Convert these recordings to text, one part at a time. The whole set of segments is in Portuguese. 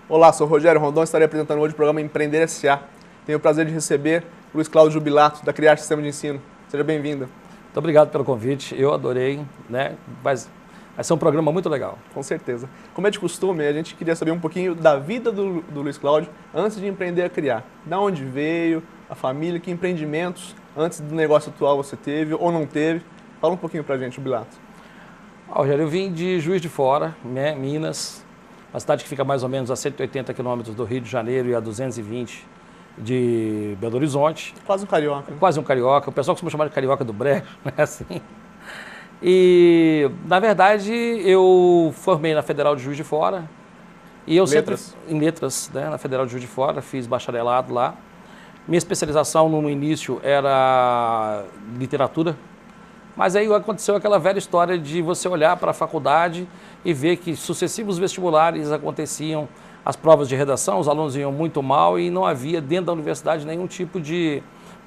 Olá, sou Rogério Rondon e estarei apresentando hoje o programa Empreender S.A. Tenho o prazer de receber Luiz Cláudio Jubilato, da Criar Sistema de Ensino. Seja bem-vindo. Muito obrigado pelo convite, eu adorei, né? Vai ser um programa muito legal. Com certeza. Como é de costume, a gente queria saber um pouquinho da vida do Luiz Cláudio antes de empreender a criar. Da onde veio, a família, que empreendimentos antes do negócio atual você teve ou não teve. Fala um pouquinho pra gente, Jubilato. Rogério, eu vim de Juiz de Fora, né, Minas, uma cidade que fica mais ou menos a 180 quilômetros do Rio de Janeiro e a 220 de Belo Horizonte. Quase um carioca. Quase um carioca. O pessoal costuma chamar de carioca do brejo, né, assim. E, na verdade, eu formei na Federal de Juiz de Fora. E eu Letras? Em letras, né, na Federal de Juiz de Fora, fiz bacharelado lá. Minha especialização no início era literatura. Mas aí aconteceu aquela velha história de você olhar para a faculdade e ver que sucessivos vestibulares aconteciam, as provas de redação, os alunos iam muito mal e não havia dentro da universidade nenhum tipo de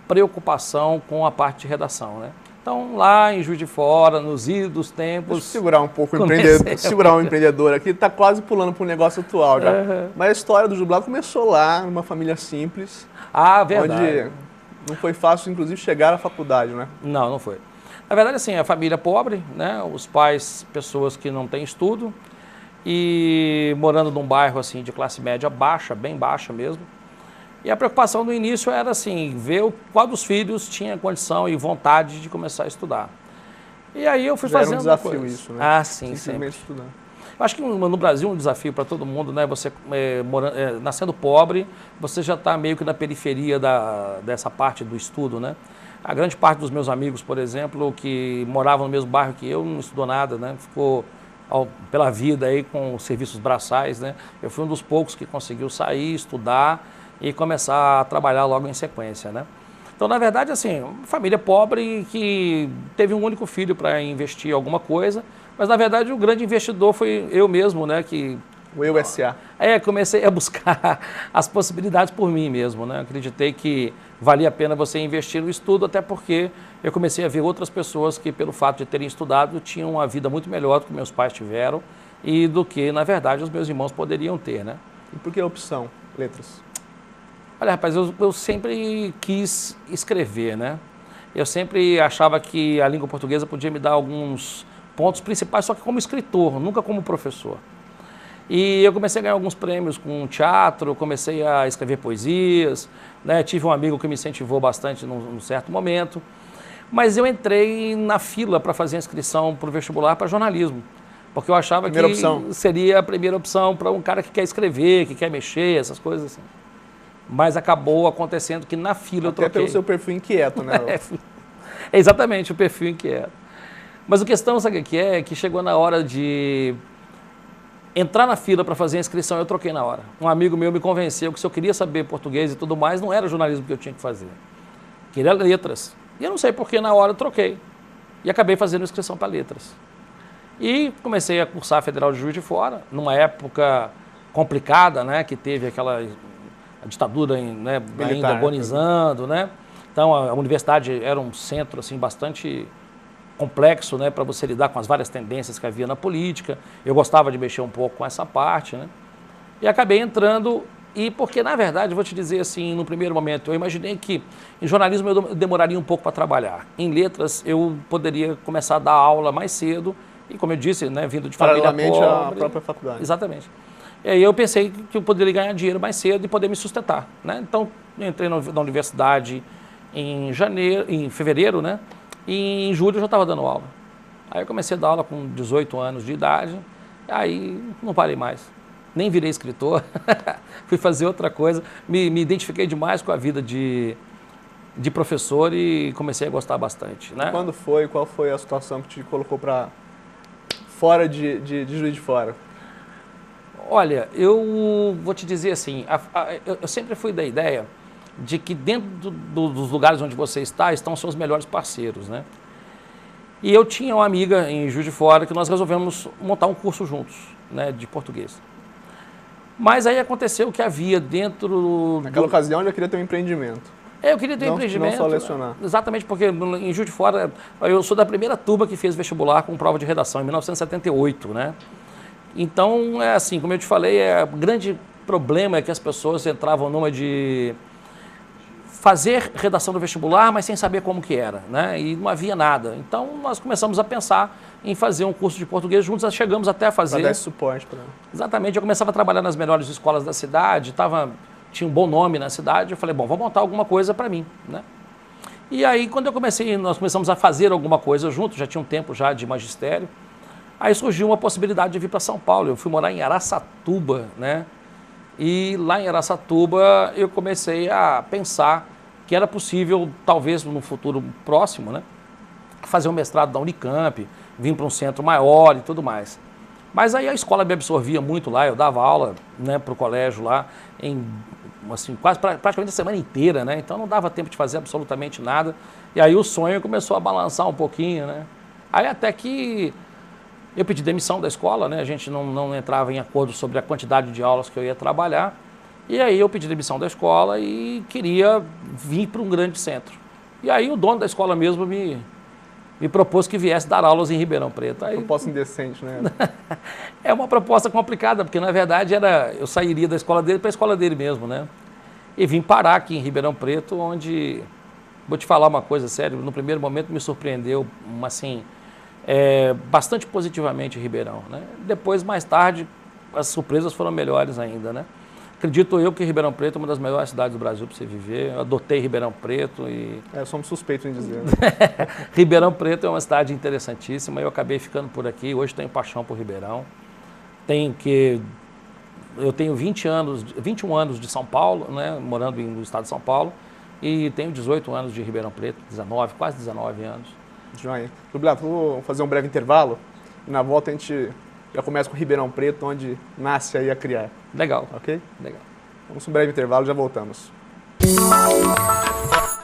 preocupação com a parte de redação, né? Então, lá em Juiz de Fora, nos idos tempos... Deixa eu segurar um pouco o empreendedor, segurar um empreendedor aqui, está quase pulando para o negócio atual já. Mas a história do Jubilato começou lá, numa família simples. Ah, verdade. Onde não foi fácil, inclusive, chegar à faculdade, né? Não, não foi. Na verdade, assim, a família pobre, né? Os pais, pessoas que não têm estudo e morando num bairro, assim, de classe média baixa, bem baixa mesmo. E a preocupação no início era, assim, ver qual dos filhos tinha condição e vontade de começar a estudar. E aí eu fui fazendo... Era um desafio isso, né? Ah, sim, sempre. Estudar. Eu acho que no Brasil é um desafio para todo mundo, né? Você nascendo pobre, você já está meio que na periferia dessa parte do estudo, né? A grande parte dos meus amigos, por exemplo, que moravam no mesmo bairro que eu, não estudou nada, né? Ficou pela vida aí com serviços braçais, né? Eu fui um dos poucos que conseguiu sair, estudar e começar a trabalhar logo em sequência, né? Então, na verdade, assim, uma família pobre que teve um único filho para investir em alguma coisa, mas, na verdade, o grande investidor foi eu mesmo, né? O Eu S.A. Comecei a buscar as possibilidades por mim mesmo, né? Acreditei que valia a pena você investir no estudo, até porque eu comecei a ver outras pessoas que, pelo fato de terem estudado, tinham uma vida muito melhor do que meus pais tiveram e do que, na verdade, os meus irmãos poderiam ter, né? E por que a opção? Letras? Olha, rapaz, eu sempre quis escrever, né? Eu sempre achava que a língua portuguesa podia me dar alguns pontos principais, só que como escritor, nunca como professor. E eu comecei a ganhar alguns prêmios com teatro, comecei a escrever poesias, né? Tive um amigo que me incentivou bastante num certo momento. Mas eu entrei na fila para fazer a inscrição para o vestibular para jornalismo, porque eu achava que seria a primeira opção para um cara que quer escrever, que quer mexer, essas coisas assim. Mas acabou acontecendo que na fila eu troquei. Até pelo seu perfil inquieto, né? É exatamente, o perfil inquieto. Mas a questão, sabe o que é? Que chegou na hora de entrar na fila para fazer a inscrição, eu troquei na hora. Um amigo meu me convenceu que se eu queria saber português e tudo mais, não era jornalismo que eu tinha que fazer. Queria letras. E eu não sei porque na hora eu troquei. E acabei fazendo inscrição para letras. E comecei a cursar a Federal de Juiz de Fora, numa época complicada, né? Que teve aquela ditadura, né, ainda agonizando, né? Então a universidade era um centro assim bastante complexo, né, para você lidar com as várias tendências que havia na política. Eu gostava de mexer um pouco com essa parte, né? E acabei entrando, e porque na verdade, vou te dizer assim, no primeiro momento, eu imaginei que em jornalismo eu demoraria um pouco para trabalhar. Em letras eu poderia começar a dar aula mais cedo, e como eu disse, né, vindo de família pobre. Paralelamente à própria faculdade. Exatamente. E aí eu pensei que eu poderia ganhar dinheiro mais cedo e poder me sustentar, né? Então, eu entrei na universidade em fevereiro, né? E em julho eu já estava dando aula. Aí eu comecei a dar aula com 18 anos de idade, aí não parei mais. Nem virei escritor, fui fazer outra coisa. Me identifiquei demais com a vida de professor e comecei a gostar bastante, né? Quando foi? Qual foi a situação que te colocou para fora de Juiz de Fora? Olha, eu vou te dizer assim, eu sempre fui da ideia de que dentro dos lugares onde você está, estão seus melhores parceiros, né? E eu tinha uma amiga em Juiz de Fora que nós resolvemos montar um curso juntos, né, de português. Mas aí aconteceu que havia dentro... Naquela ocasião eu já queria ter um empreendimento. Eu queria ter um empreendimento. Não só lecionar. Exatamente, porque em Juiz de Fora, eu sou da primeira turma que fez vestibular com prova de redação, em 1978, né? Então, é assim, como eu te falei, a grande problema é que as pessoas entravam numa de fazer redação do vestibular, mas sem saber como que era, né? E não havia nada. Então, nós começamos a pensar em fazer um curso de português juntos, chegamos até a fazer. Para dar esse suporte para... Exatamente, eu começava a trabalhar nas melhores escolas da cidade, tinha um bom nome na cidade, eu falei, bom, vou montar alguma coisa para mim, né? E aí, quando nós começamos a fazer alguma coisa juntos, já tinha um tempo já de magistério, aí surgiu uma possibilidade de vir para São Paulo. Eu fui morar em Araçatuba, né? E lá em Araçatuba eu comecei a pensar que era possível, talvez no futuro próximo, né, fazer um mestrado da Unicamp, vir para um centro maior e tudo mais. Mas aí a escola me absorvia muito lá, eu dava aula, né, para o colégio lá, assim, praticamente a semana inteira, né? Então não dava tempo de fazer absolutamente nada. E aí o sonho começou a balançar um pouquinho, né? Aí até que eu pedi demissão da escola, né? A gente não entrava em acordo sobre a quantidade de aulas que eu ia trabalhar. E aí eu pedi demissão da escola e queria vir para um grande centro. E aí o dono da escola mesmo me propôs que viesse dar aulas em Ribeirão Preto. Aí, proposta indecente, né? É uma proposta complicada, porque na verdade eu sairia da escola dele para a escola dele mesmo, né? E vim parar aqui em Ribeirão Preto, onde, vou te falar uma coisa séria, no primeiro momento me surpreendeu, assim, bastante positivamente Ribeirão, né? Depois, mais tarde, as surpresas foram melhores ainda, né? Acredito eu que Ribeirão Preto é uma das melhores cidades do Brasil para você viver. Eu adotei Ribeirão Preto e... somos suspeitos em dizer, né? Ribeirão Preto é uma cidade interessantíssima. Eu acabei ficando por aqui. Hoje tenho paixão por Ribeirão. Eu tenho 21 anos de São Paulo, né, morando no estado de São Paulo. E tenho 18 anos de Ribeirão Preto, quase 19 anos. Joia. Jubilato, vou fazer um breve intervalo. E na volta a gente já começa com Ribeirão Preto, onde nasce aí a criar. Legal. Ok? Legal. Vamos um breve intervalo, já voltamos.